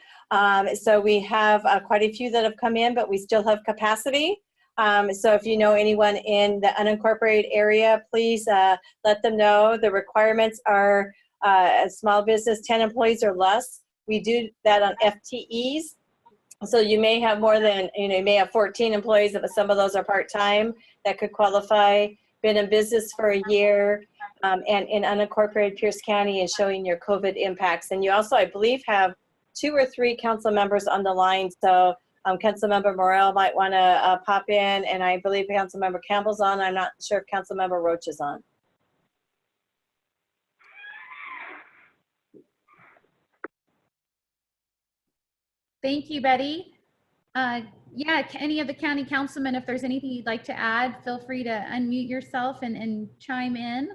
So we have quite a few that have come in, but we still have capacity. So if you know anyone in the unincorporated area, please let them know. The requirements are a small business, 10 employees or less. We do that on FTEs. So you may have more than, you may have 14 employees, but some of those are part-time that could qualify. Been in business for a year, and in unincorporated Pierce County, and showing your COVID impacts. And you also, I believe, have 2 or 3 council members on the line. So Councilmember Morrell might want to pop in, and I believe Councilmember Campbell's on. I'm not sure if Councilmember Roach is on. Thank you, Betty. Yeah, any of the county councilmen, if there's anything you'd like to add, feel free to unmute yourself and chime in.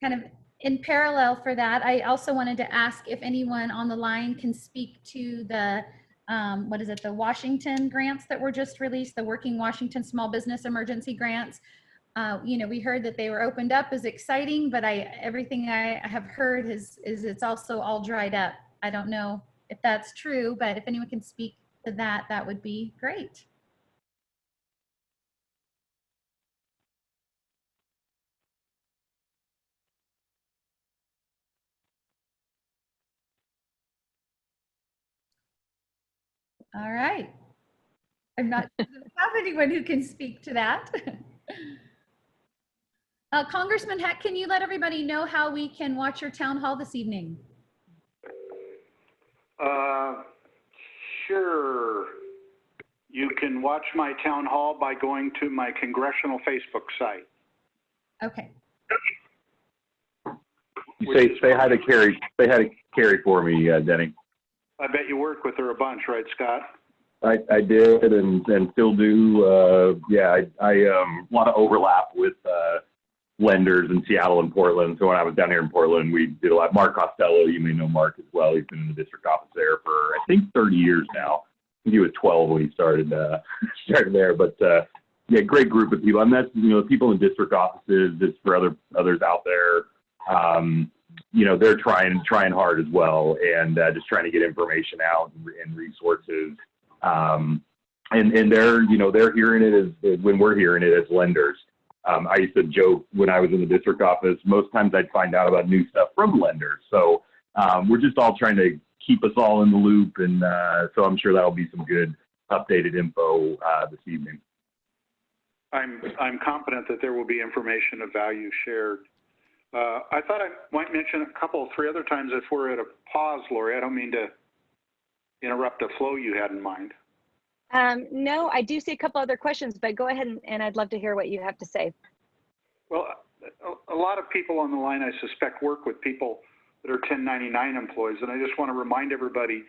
Kind of in parallel for that, I also wanted to ask if anyone on the line can speak to the, the Washington grants that were just released, the Working Washington Small Business Emergency Grants. We heard that they were opened up, is exciting, but everything I have heard is it's also all dried up. I don't know if that's true, but if anyone can speak to that, that would be great. All right. I'm not have anyone who can speak to that. Congressman Heck, can you let everybody know how we can watch your town hall this evening? Sure. You can watch my town hall by going to my congressional Facebook site. Okay. You say hi to Carrie. Say hi to Carrie for me, Denny. I bet you work with her a bunch, right, Scott? I did and still do. Yeah, I a lot of overlap with lenders in Seattle and Portland. So when I was down here in Portland, we did a lot. Mark Costello, you may know Mark as well. He's been in the district office there for, I think, 30 years now. I think he was 12 when he started there. But yeah, great group of people. And that's, people in district offices, just for others out there. They're trying hard as well, and just trying to get information out and resources. And they're hearing it as when we're hearing it as lenders. I used to joke when I was in the district office, most times I'd find out about new stuff from lenders. So we're just all trying to keep us all in the loop. And so I'm sure that'll be some good updated info this evening. I'm confident that there will be information of value shared. I thought I might mention a couple, 3 other times if we're at a pause, Lori. I don't mean to interrupt the flow you had in mind. No, I do see a couple other questions, but go ahead and I'd love to hear what you have to say. Well, a lot of people on the line, I suspect, work with people that are 1099 employees. And I just want to remind everybody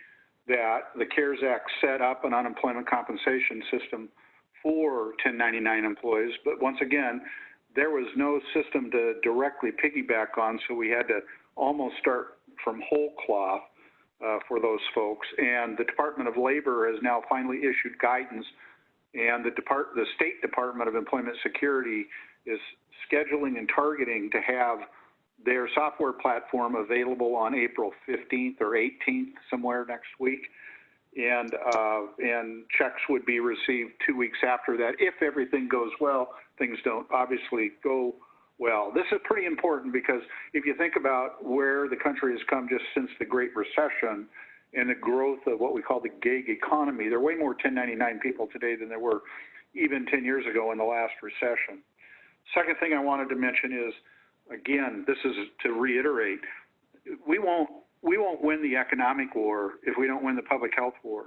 that the CARES Act set up an unemployment compensation system for 1099 employees. But once again, there was no system to directly piggyback on, so we had to almost start from whole cloth for those folks. And the Department of Labor has now finally issued guidance, and the State Department of Employment Security is scheduling and targeting to have their software platform available on April 15th or 18th, somewhere next week. And checks would be received 2 weeks after that. If everything goes well, things don't obviously go well. This is pretty important because if you think about where the country has come just since the Great Recession and the growth of what we call the gig economy, there are way more 1099 people today than there were even 10 years ago in the last recession. Second thing I wanted to mention is, again, this is to reiterate, we won't win the economic war if we don't win the public health war.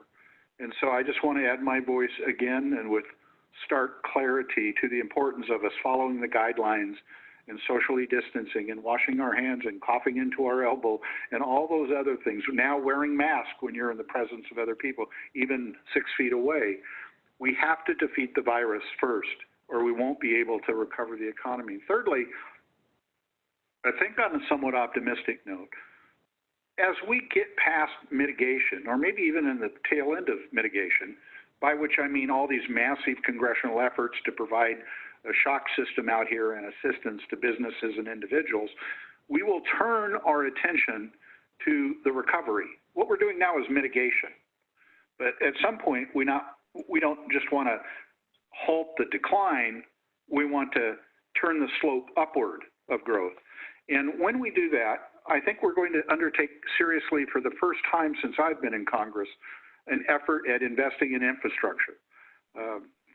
And so I just want to add my voice again and with stark clarity to the importance of us following the guidelines and socially distancing and washing our hands and coughing into our elbow and all those other things. Now wearing masks when you're in the presence of other people, even 6 feet away. We have to defeat the virus first, or we won't be able to recover the economy. Thirdly, I think on a somewhat optimistic note, as we get past mitigation, or maybe even in the tail end of mitigation, by which I mean all these massive congressional efforts to provide a shock system out here and assistance to businesses and individuals, we will turn our attention to the recovery. What we're doing now is mitigation. But at some point, we don't just want to halt the decline, we want to turn the slope upward of growth. And when we do that, I think we're going to undertake seriously for the first time since I've been in Congress, an effort at investing in infrastructure.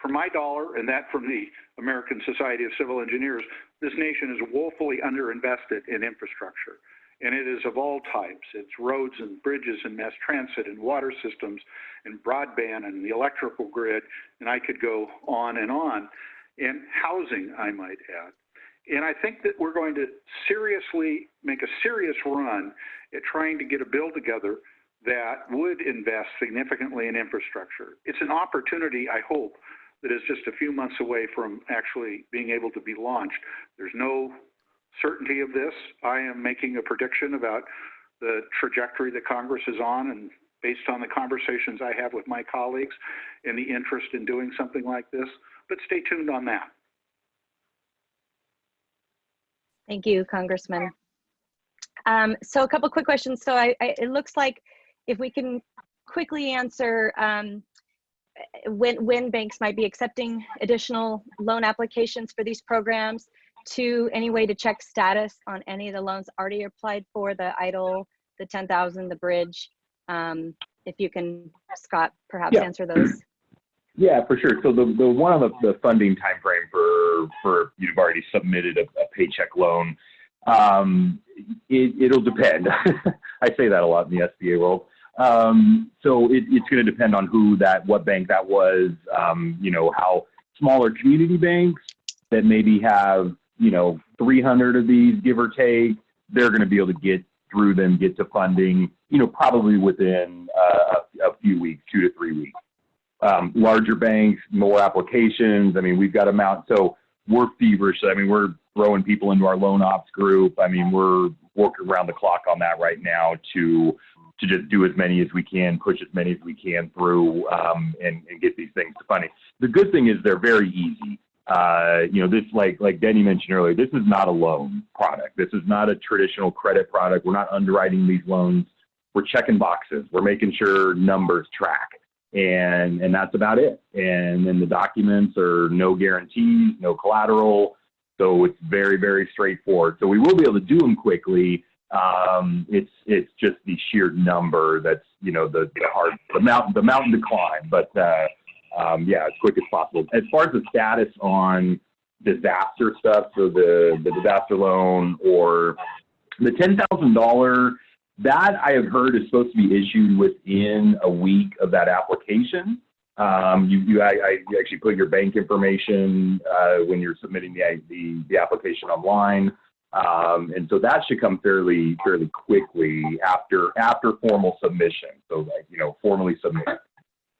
For my dollar, and that from the American Society of Civil Engineers, this nation is woefully underinvested in infrastructure. And it is of all types. It's roads and bridges and mass transit and water systems and broadband and the electrical grid, and I could go on, and housing, I might add. And I think that we're going to seriously make a serious run at trying to get a bill together that would invest significantly in infrastructure. It's an opportunity, I hope, that is just a few months away from actually being able to be launched. There's no certainty of this. I am making a prediction about the trajectory that Congress is on, and based on the conversations I have with my colleagues and the interest in doing something like this, but stay tuned on that. Thank you, Congressman. So a couple quick questions. So it looks like if we can quickly answer when banks might be accepting additional loan applications for these programs, to any way to check status on any of the loans already applied for, the EIDL, the 10,000, the bridge. If you can, Scott, perhaps answer those. Yeah, for sure. So the one on the funding time frame for you've already submitted a paycheck loan, it'll depend. I say that a lot in the SBA world. So it's going to depend on what bank that was. How smaller community banks that maybe have 300 of these, give or take, they're going to be able to get through them, get to funding, probably within a few weeks, 2 to 3 weeks. Larger banks, more applications. I mean, we've got so we're feverish. I mean, we're throwing people into our loan ops group. I mean, we're working around the clock on that right now to just do as many as we can, push as many as we can through, and get these things to funding. The good thing is they're very easy. This, like Denny mentioned earlier, this is not a loan product. This is not a traditional credit product. We're not underwriting these loans. We're checking boxes. We're making sure numbers track. And that's about it. And then the documents are no guarantees, no collateral. So it's very, very straightforward. So we will be able to do them quickly. It's just the sheer number that's, the mountain to climb. But as quick as possible. As far as the status on disaster stuff, so the disaster loan or the $10,000, that I have heard is supposed to be issued within a week of that application. You actually put your bank information when you're submitting the application online. And so that should come fairly quickly after formal submission. So like, formally submit.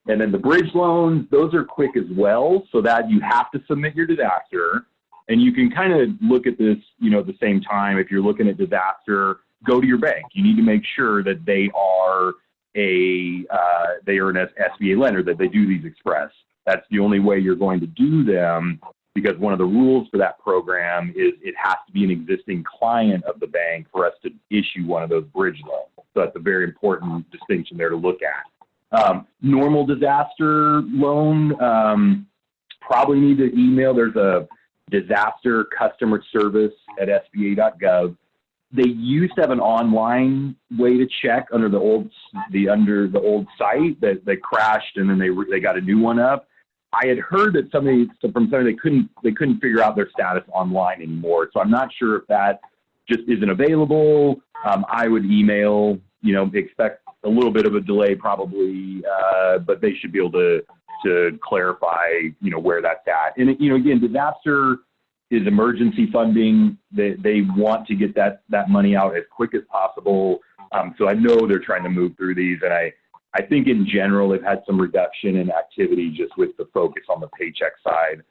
And then the bridge loans, those are quick as well, so that you have to submit your disaster. And you can kind of look at this, at the same time. If you're looking at disaster, go to your bank. You need to make sure that they are an SBA lender, that they do these express. That's the only way you're going to do them, because one of the rules for that program is it has to be an existing client of the bank for us to issue one of those bridge loans. So that's a very important distinction there to look at. Normal disaster loan, probably need to email. There's a disaster customer service at SBA.gov. They used to have an online way to check under the old site that crashed, and then they got a new one up. I had heard that from somebody they couldn't figure out their status online anymore. So I'm not sure if that just isn't available. I would email, expect a little bit of a delay probably, but they should be able to clarify, where that's at. And, again, disaster is emergency funding. They want to get that money out as quick as possible. So I know they're trying to move through these. And I think in general, they've had some reduction in activity just with the focus on the paycheck side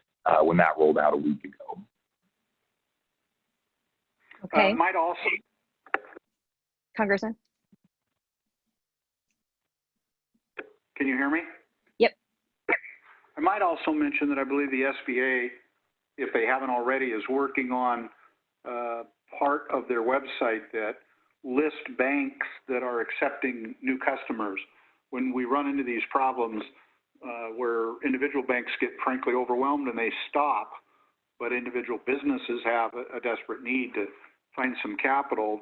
when that rolled out a week ago. Okay. Might also, Congressman? can you hear me? Yep. I might also mention that I believe the SBA, if they haven't already, is working on part of their website that lists banks that are accepting new customers. When we run into these problems where individual banks get frankly overwhelmed and they stop, but individual businesses have a desperate need to find some capital,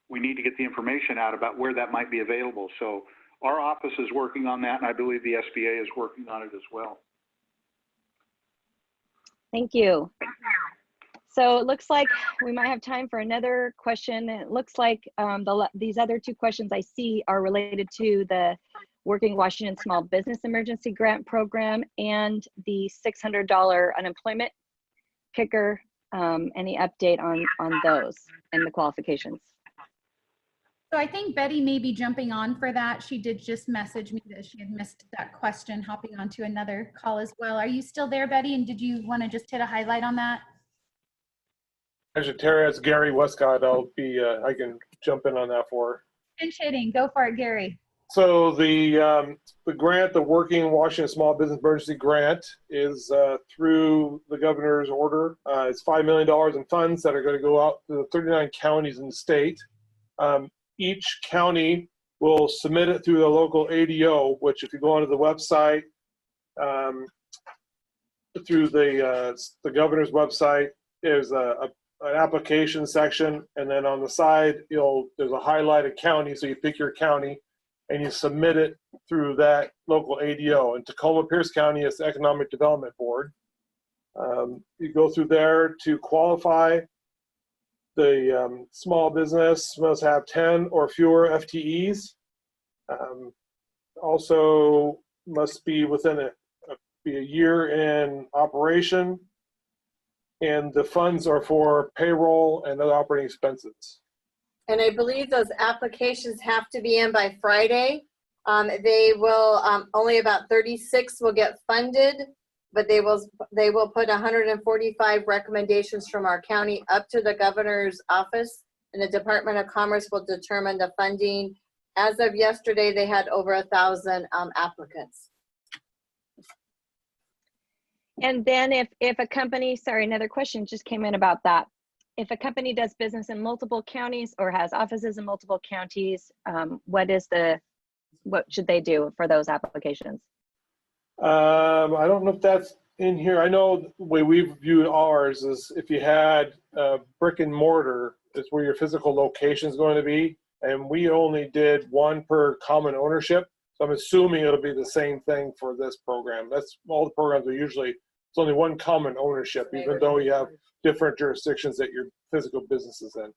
we need to get the information out about where that might be available. So our office is working on that, and I believe the SBA is working on it as well. Thank you. So it looks like we might have time for another question. It looks like these other two questions I see are related to the Working Washington Small Business Emergency Grant Program and the $600 unemployment kicker. Any update on those and the qualifications? So I think Betty may be jumping on for that. She did just message me that she had missed that question, hopping onto another call as well. Are you still there, Betty? And did you want to just hit a highlight on that? Actually, Tara, it's Gary Westcott. I can jump in on that for her. Pinch hitting, go for it, Gary. So the grant, the Working Washington Small Business Emergency Grant, is through the governor's order. It's $5 million in funds that are going to go out to the 39 counties in the state. Each county will submit it through the local ADO, which if you go onto the website, through the governor's website, there's an application section, and then on the side, there's a highlighted county, so you pick your county, and you submit it through that local ADO. In Tacoma Pierce County, it's the Economic Development Board. You go through there to qualify. The small business must have 10 or fewer FTEs. Also must be within be a year in operation. And the funds are for payroll and other operating expenses. And I believe those applications have to be in by Friday. They will, only about 36 will get funded, but they will put 145 recommendations from our county up to the governor's office, and the Department of Commerce will determine the funding. As of yesterday, they had over 1,000 applicants. And then if a company, sorry, another question just came in about that. If a company does business in multiple counties or has offices in multiple counties, what should they do for those applications? I don't know if that's in here. I know the way we've viewed ours is if you had brick and mortar, is where your physical location is going to be. And we only did one per common ownership. So I'm assuming it'll be the same thing for this program. That's all the programs are usually, it's only one common ownership, even though you have different jurisdictions that your physical business is in.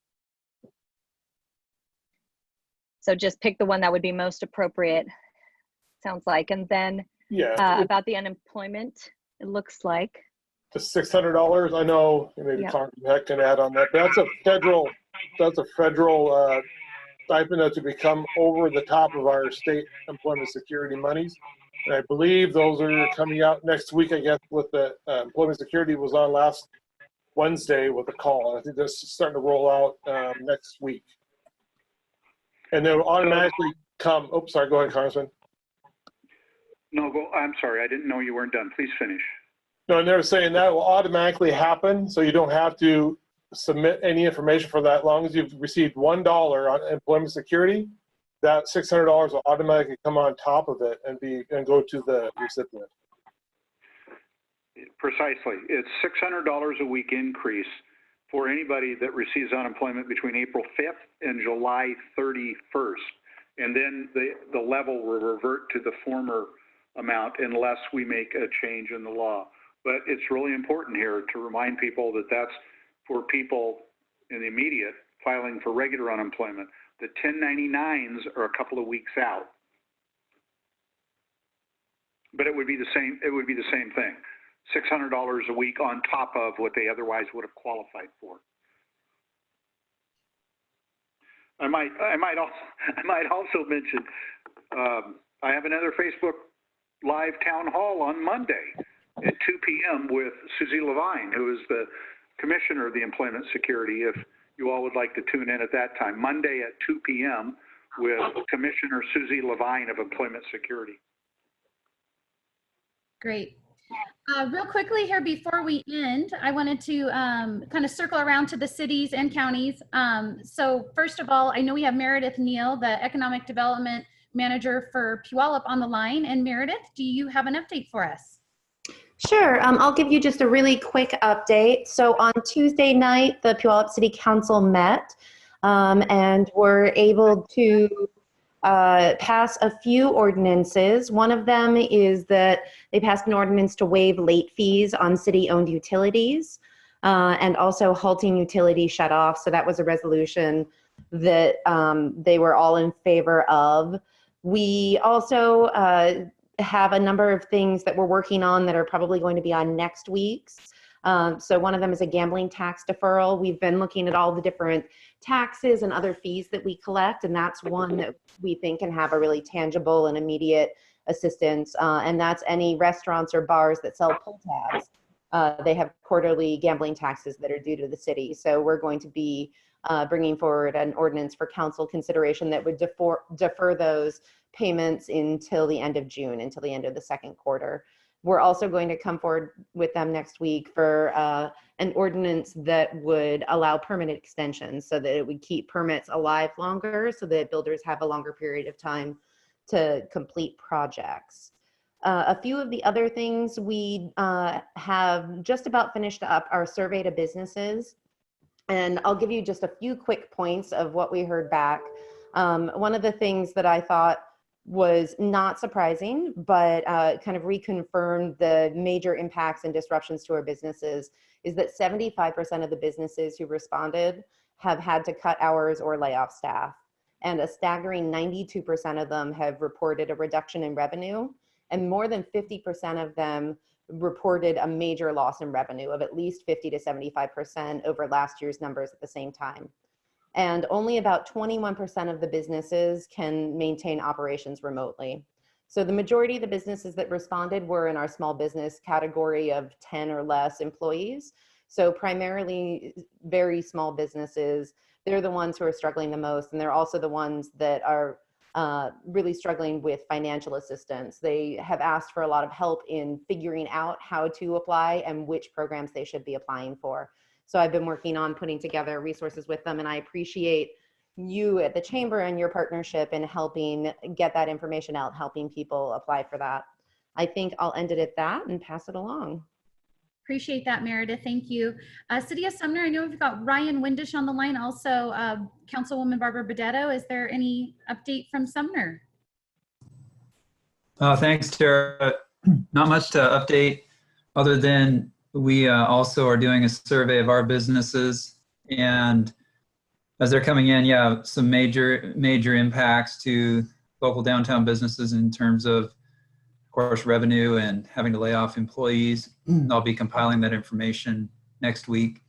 So just pick the one that would be most appropriate, sounds like. And then yeah, about the unemployment, it looks like. the $600. I know maybe Yep. Congressman Heck can add on that. That's a federal stipend that's to become over the top of our state employment security monies. And I believe those are coming out next week, I guess, with the employment security was on last Wednesday with a call. And I think that's starting to roll out next week. And they'll automatically come, oh, sorry, go ahead, Congressman. No, I'm sorry, I didn't know you weren't done. Please finish. No, and they're saying that will automatically happen, so you don't have to submit any information for that. As long as you've received $1 on employment security, that $600 will automatically come on top of it and go to the recipient. Precisely. It's $600 a week increase for anybody that receives unemployment between April 5th and July 31st. And then the level will revert to the former amount unless we make a change in the law. But it's really important here to remind people that that's for people in the immediate filing for regular unemployment. The 1099s are a couple of weeks out. But it would be the same, thing. $600 a week on top of what they otherwise would have qualified for. I might also mention I have another Facebook Live town hall on Monday at 2 p.m. with Susie Levine, who is the Commissioner of the Employment Security, if you all would like to tune in at that time. Monday at 2 p.m. with Commissioner Susie Levine of Employment Security. Great. Real quickly here before we end, I wanted to kind of circle around to the cities and counties. So first of all, I know we have Meredith Neal, the Economic Development Manager for Puyallup on the line. And Meredith, do you have an update for us? Sure. I'll give you just a really quick update. So on Tuesday night, the Puyallup City Council met and were able to pass a few ordinances. One of them is that they passed an ordinance to waive late fees on city-owned utilities and also halting utility shutoffs. So that was a resolution that they were all in favor of. We also have a number of things that we're working on that are probably going to be on next week's. So one of them is a gambling tax deferral. We've been looking at all the different taxes and other fees that we collect, and that's one that we think can have a really tangible and immediate assistance, and that's any restaurants or bars that sell pull tabs. They have quarterly gambling taxes that are due to the city. So we're going to be bringing forward an ordinance for council consideration that would defer those payments until the end of June, until the end of the second quarter. We're also going to come forward with them next week for an ordinance that would allow permit extensions so that it would keep permits alive longer so that builders have a longer period of time to complete projects. A few of the other things, we have just about finished up our survey to businesses. And I'll give you just a few quick points of what we heard back. One of the things that I thought was not surprising, but kind of reconfirmed the major impacts and disruptions to our businesses is that 75% of the businesses who responded have had to cut hours or lay off staff. And a staggering 92% of them have reported a reduction in revenue. And more than 50% of them reported a major loss in revenue of at least 50 to 75% over last year's numbers at the same time. And only about 21% of the businesses can maintain operations remotely. So the majority of the businesses that responded were in our small business category of 10 or less employees. So primarily very small businesses, they're the ones who are struggling the most, and they're also the ones that are really struggling with financial assistance. They have asked for a lot of help in figuring out how to apply and which programs they should be applying for. So I've been working on putting together resources with them, and I appreciate you at the Chamber and your partnership in helping get that information out, helping people apply for that. I think I'll end it at that and pass it along. Appreciate that, Meredith. Thank you. City of Sumner, I know we've got Ryan Windish on the line, also Councilwoman Barbara Bedetto. Is there any update from Sumner? Thanks, Tara. Not much to update other than we also are doing a survey of our businesses, and as they're coming in, yeah, some major impacts to local downtown businesses in terms of course, revenue and having to lay off employees. I'll be compiling that information next week.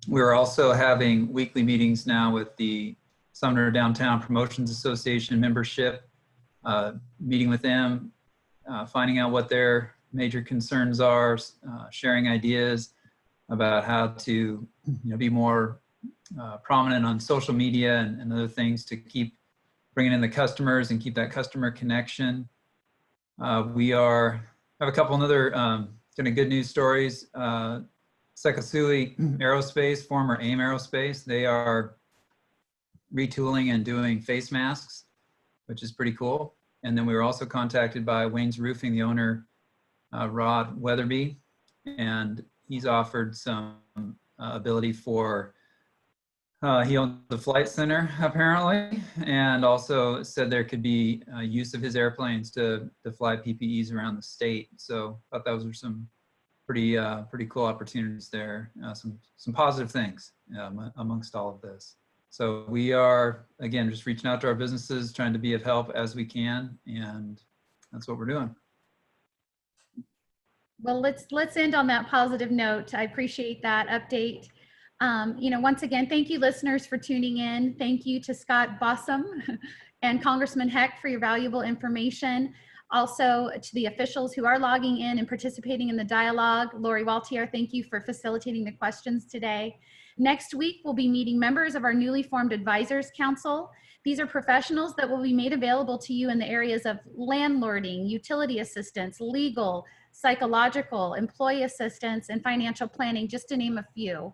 We're also having weekly meetings now with the Sumner Downtown Promotions Association membership, meeting with them, finding out what their major concerns are, sharing ideas about how to be more prominent on social media and other things to keep bringing in the customers and keep that customer connection. We have a couple of other kind of good news stories. Sekasui Aerospace, former AIM Aerospace, they are retooling and doing face masks, which is pretty cool. And then we were also contacted by Wayne's Roofing, the owner, Rod Weatherby, and he's offered some ability for, he owns the flight center apparently, and also said there could be use of his airplanes to fly PPEs around the state. So I thought those were some pretty cool opportunities there, some positive things amongst all of this. So we are, again, just reaching out to our businesses, trying to be of help as we can, and that's what we're doing. Well, let's end on that positive note. I appreciate that update. Once again, thank you listeners for tuning in. Thank you to Scott Bossom and Congressman Heck for your valuable information. Also to the officials who are logging in and participating in the dialogue. Lori Waltier, thank you for facilitating the questions today. Next week, we'll be meeting members of our newly formed Advisors Council. These are professionals that will be made available to you in the areas of landlording, utility assistance, legal, psychological, employee assistance, and financial planning, just to name a few.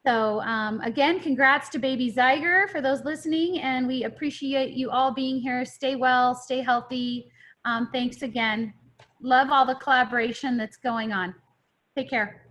So again, congrats to baby Zyger for those listening, and we appreciate you all being here. Stay well, stay healthy. Thanks again. Love all the collaboration that's going on. Take care.